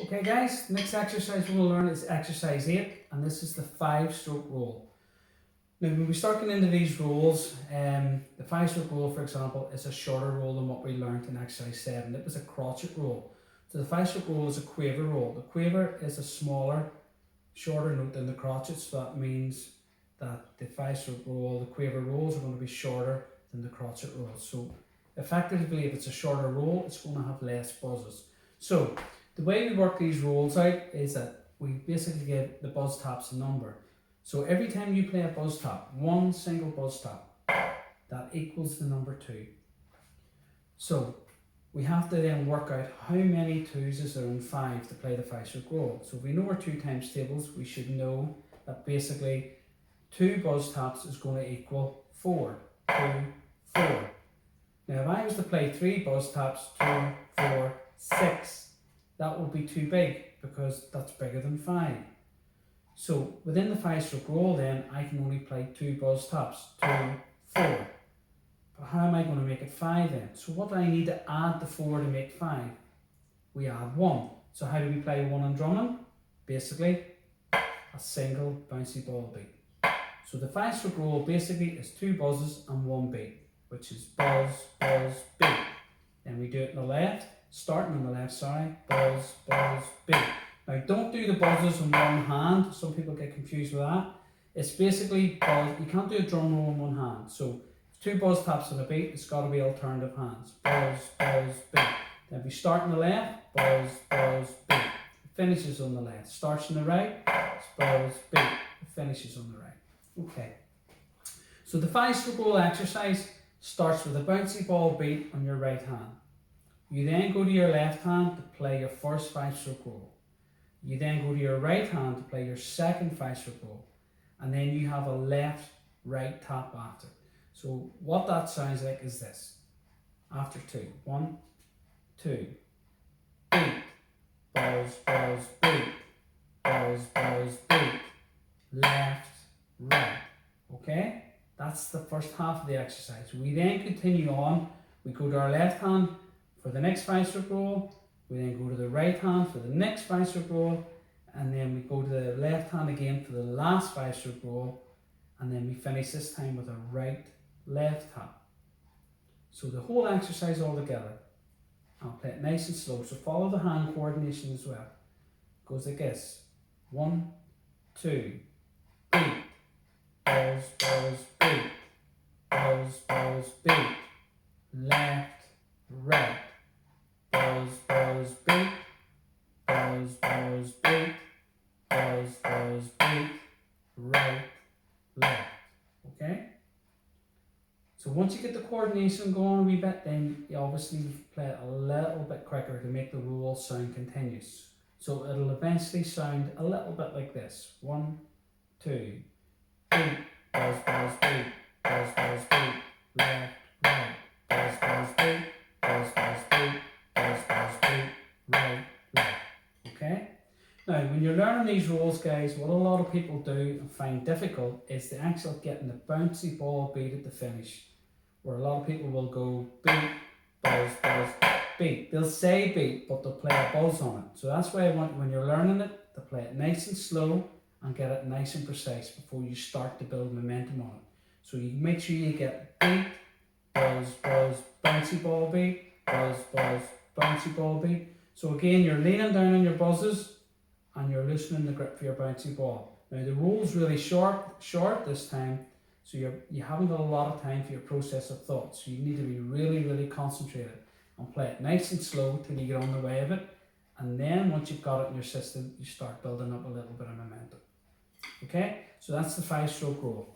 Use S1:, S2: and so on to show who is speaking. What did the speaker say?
S1: Okay guys, next exercise we'll learn is exercise 8, and this is the 5-stroke roll. Now when we start getting into these rolls, the 5-stroke roll for example is a shorter roll than what we learned in exercise 7. It was a crotchet roll. So the 5-stroke roll is a quaver roll. The quaver is a smaller, shorter note than the crotchet, so that means that the 5-stroke roll, the quaver rolls are going to be shorter than the crotchet rolls. So effectively if it's a shorter roll, it's going to have less buzzes. So the way we work these rolls out is that we basically give the buzz taps a number. So every time you play a buzz tap, one single buzz tap, that equals the number 2. So we have to then work out how many 2s is there in 5 to play the 5-stroke roll. So if we know our 2 times tables, we should know that basically 2 buzz taps is going to equal 4. 2, 4. Now if I was to play 3 buzz taps, 2, 4, 6, that would be too big because that's bigger than 5. So within the 5-stroke roll then, I can only play 2 buzz taps, 2, 4. But how am I going to make it 5 then? So what do I need to add the 4 to make 5? We add 1. So how do we play 1 in drumming? Basically, a single bouncy ball beat. So the 5-stroke roll basically is 2 buzzes and 1 beat, which is buzz, buzz, beat. Then we do it on the left. Starting on the left, buzz, buzz, beat. Now don't do the buzzes in one hand, some people get confused with that. It's basically buzz, you can't do a drum roll in one hand. So 2 buzz taps on a beat, it's got to be alternative hands. Buzz, buzz, beat. Then if we start on the left, buzz, buzz, beat. It finishes on the left. Starts on the right, it's buzz, beat. It finishes on the right. Okay. So the 5-stroke roll exercise starts with a bouncy ball beat on your right hand. You then go to your left hand to play your first 5-stroke roll. You then go to your right hand to play your second 5-stroke roll. And then you have a left-right tap after. So what that sounds like is this. After 2. 1, 2. Beat. Buzz, buzz, beat. Buzz, buzz, beat. Left, right. Okay? That's the first half of the exercise. We then continue on. We go to our left hand for the next 5-stroke roll, we then go to the right hand for the next 5-stroke roll, and then we go to the left hand again for the last 5-stroke roll, and then we finish this time with a right left tap. So the whole exercise all together, I'll play it nice and slow, so follow the hand coordination as well. It goes like this. 1, 2, beat, buzz, buzz, beat, buzz, buzz, beat, left, right. Buzz, buzz, beat, buzz, buzz, beat, buzz, buzz, beat, right, left. Okay? So once you get the coordination going a wee bit, then you obviously play it a little bit quicker to make the roll sound continuous. So it'll eventually sound a little bit like this. 1, 2, beat, buzz, buzz, beat, buzz, buzz, beat, left, right, buzz, buzz, beat, buzz, buzz, beat, buzz, buzz, beat, right, left. Okay? Now, when you're learning these rolls, guys, what a lot of people do and find difficult is the actual getting the bouncy ball beat at the finish. Where a lot of people will go beat, buzz, buzz, beat. They'll say beat, but they'll play a buzz on it. So that's why I want, when you're learning it, to play it nice and slow and get it nice and precise before you start to build momentum on it. So you make sure you get beat, buzz, buzz, bouncy ball beat, buzz, buzz, bouncy ball beat. So again, you're leaning down on your buzzes and you're loosening the grip for your bouncy ball. Now the roll's really short this time, so you haven't got a lot of time for your process of thought. So you need to be really, really concentrated and play it nice and slow till you get on the way of it. And then once you've got it in your system, you start building up a little bit of momentum. Okay, so that's the 5-stroke roll.